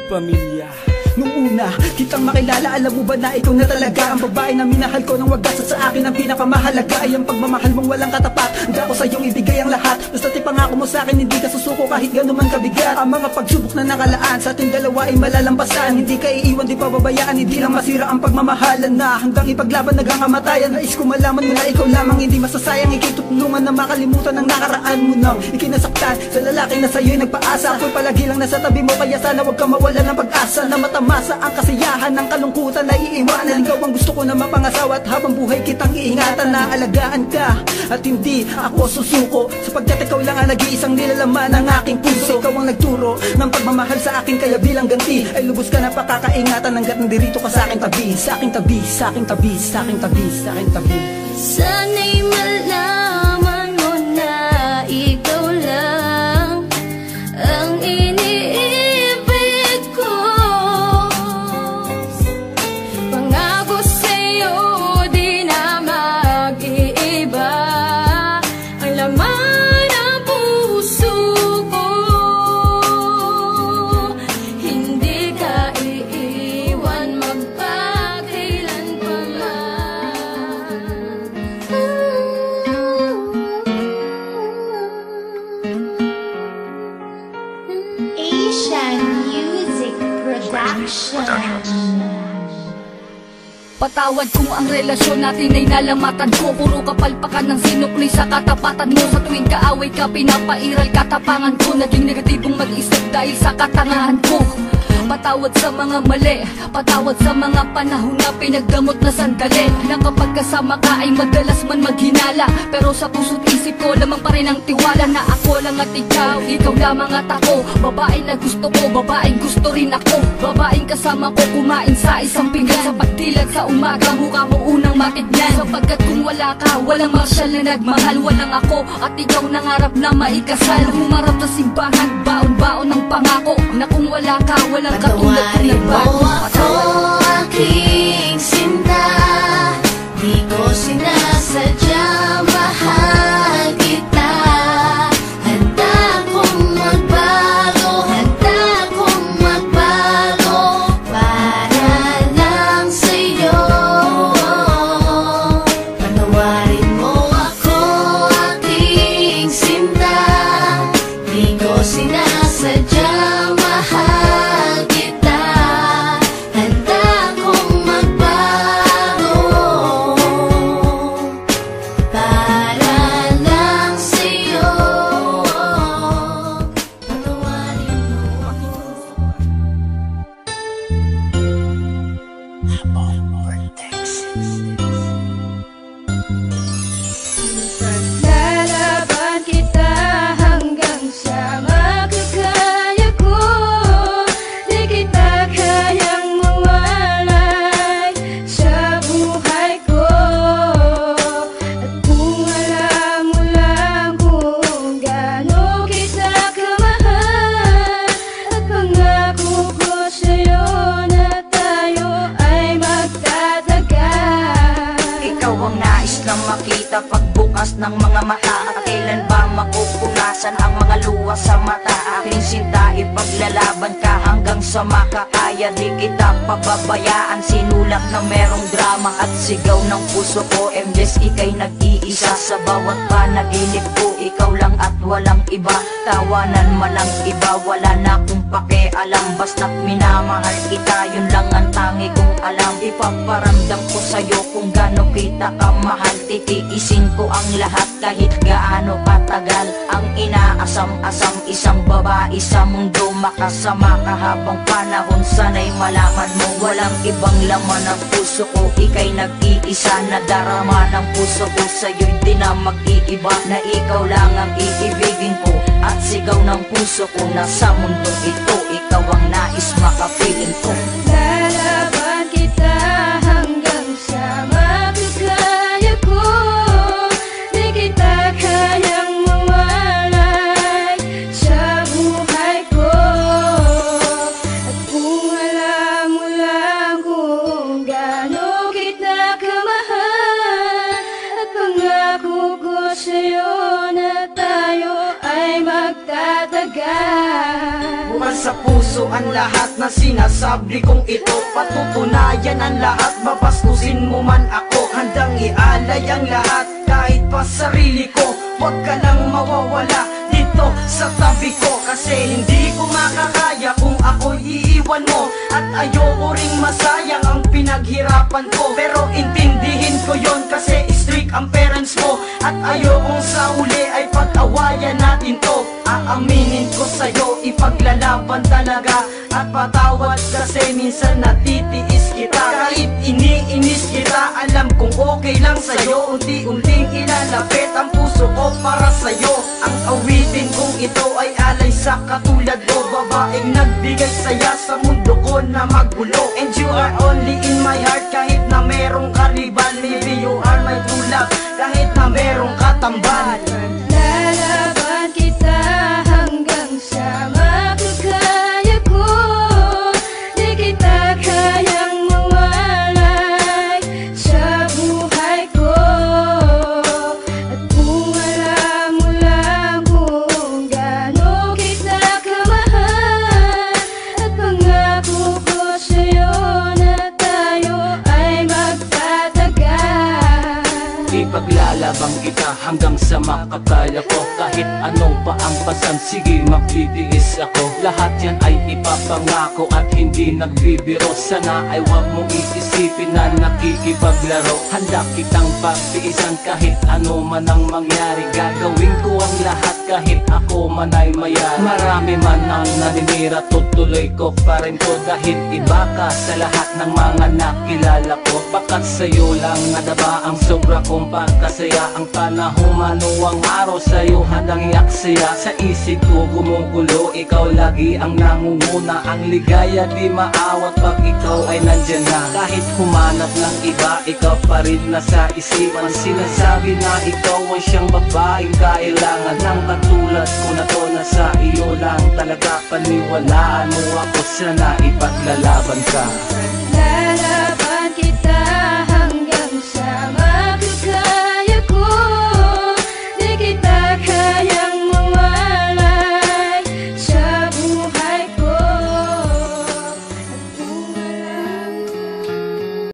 pamilya. Nung una, kitang makilala, alam mo ba na ikaw na talaga ang babae na minahal ko ng wagas. At sa akin ang pinakamahalaga ay ang pagmamahal mong walang katapat. Handa ko sa iyong ibigay ang lahat, basta't ipangako mo sa akin hindi ka susuko kahit gano'n man kabigat. Ang mga pagsubok na nakalaan sa ating dalawa ay malalampasan. Hindi ka iiwan, di pababayaan, hindi lang masira ang pagmamahalan na hanggang ipaglaban hanggang kamatayan. Nais ko malaman mo na ikaw lamang hindi masasayang. Ikitutulungan na makalimutan ang nakaraan mo nang ikinasaktan sa lalaki na sa'yo'y nagpaasa. Ako'y palagi lang nasa tabi mo, kaya sana huwag ka mawala ng pag-asa na matamasa ang kasiyahan ng kalungkutan na iiwanan. Ikaw ang gusto ko na mapangasawa at habang buhay kitang iingatan na alagaan ka at hindi ako susuko, sapagkat ikaw lang ang nag-iisang nilalaman ng aking puso. Ikaw ang nagturo ng pagmamahal sa akin, kaya bilang ganti ay lubos ka na pakakaingatan hanggat nandirito ka sa aking tabi, sa aking tabi, sa aking tabi, sa aking tabi, sa aking tabi. Sana'y malaman mo na ikaw lang ang iniibig ko. Pangako sa'yo di na mag-iiba ang laman ng puso ko. Hindi ka iiwan magpakailan pa man. Asian Music Production. Patawad kung ang relasyon natin ay nalamatan ko. Puro kapalpakan ng sinukli sa katapatan mo. Sa tuwing kaaway ka, pinapairal katapangan ko. Naging negatibong mag-isip dahil sa katangahan ko. Patawad sa mga mali, patawad sa mga panahon na pinagdamot na sandali. Na kapag kasama ka ay madalas man maghinala, pero sa puso't isip ko lamang pa rin ang tiwala na ako lang at ikaw, ikaw lamang at ako. Babae na gusto ko, babaeng gusto rin ako. Babaeng kasama ko kumain sa isang pinggan. Sa pagdilag sa umaga, mukha mo unang matignan. Sapagkat kung wala ka, walang marsyal na nagmahal. Walang ako at ikaw nangarap na maikasal. Humarap sa simbahan, baon-baon ng pangako na kung wala ka, walang Patawarin mo ako, aking sinta. Di ko sinasadya, mahal kita. Handa kong magbago, handa kong magbago para lang sa'yo. Patawarin mo ako, aking sinta. Di ko sinasadya, mahal. Lalaban kita hanggang sa makakaya ko. Di kita kayang mawalay sa buhay ko. At kung alam mo lang kung gaano kita kamahal, at pangako ko sa'yo na tayo ay magtatagal. Ikaw ang nais lang makita pagbukas ng mga mata. At kailan ba makupunasan ang mga luha sa mata? Aking sinta, ipaglalaban ka hanggang sa makakaya. Di kita pababayaan, sinulat na merong drama at sigaw ng puso ko. Imbes ika'y nag-iisa sa bawat panaginip ko. Ikaw lang at walang iba, tawanan man ang iba. Wala na akong pakialam, basta't minamahal kita. Yun lang ang tangi kong alam. Ipaparamdam ko sa'yo kung gaano kita kamahal. Titiisin ko ang lahat kahit gaano katagal. Ang inaasam-asam, isang babae sa mundo. Makasama ka habang panahon, sana'y malaman mo walang ibang laman ng puso ko. Ika'y nag-iisa na darama ng puso ko. Sa'yo'y di na mag-iiba, na ikaw lang ang iibigin ko. At sigaw ng puso ko na sa mundong ito, ikaw ang nais makapiling ko. Lalaban kita hanggang sa makakaya ko. Di kita kayang mawalay sa buhay ko. At kung alam mo lang kung gaano kita kamahal, at pangako ko sa'yo na tayo ay magtatagal. Ipal sa puso ang lahat na sinasabi kong ito. Patutunayan ang lahat, babastusin mo man ako. Handang ialay ang lahat, kahit pa sarili ko. Huwag ka nang mawawala dito sa tabi ko, kasi hindi ko makakaya kung ako'y iiwan mo. At ayoko ring masayang ang pinaghirapan ko, pero intindihin ko yon kasi strict ang parents mo. At ayokong sa uli ay pag-awayan natin to. Aaminin ko sa'yo, ipaglalaban talaga. At patawad kasi minsan natitiis kita. Kahit iniinis kita, alam kong okay lang sa'yo. Unti-unting ilalapit ang puso ko para sa'yo. Ang awitin kong ito ay alay sa katulad ko, babaeng nagbigay saya sa mundo ko na magulo. And you are only in my heart, kahit na merong karibal. Maybe you are my true love, kahit na merong katambal. Lalaban kita hanggang sa makakaya ko. Di kita kayang mawalay sa buhay ko. At kung alam mo lang kung gaano kita kamahal, at pangako ko sa'yo na tayo ay magtatagal. Ipaglalabang kita hanggang sa makakaya ko. Kahit ano pa ang pasan, sige magbibigis ako. Lahat yan ay ipapangako at hindi nagbibiro. Sana ay wag mong iisipin na nakikipaglaro. Handa kitang pagtiisan kahit ano man ang mangyari. Gagawin ko ang lahat kahit ako man ay mayari. Marami man ang naninira, tutuloy ko pa rin ko. Dahil iba ka sa lahat ng mga nakilala ko. Bakat sa'yo lang nadaba ang sobra kong pagkasaya. Ang panahon manuwang araw sa'yo handang iaksaya. Sa isip ko gumugulo, ikaw lagi ang nangunguna. Ang ligaya di maawat pag ikaw ay nandyan na. Kahit humanap ng iba, ikaw pa rin nasa isipan. Sinasabi na ikaw ay siyang babaeng kailangan ng katulad ko na to. Nasa iyo lang talaga, paniwalaan mo ako, sana ipaglalaban ka.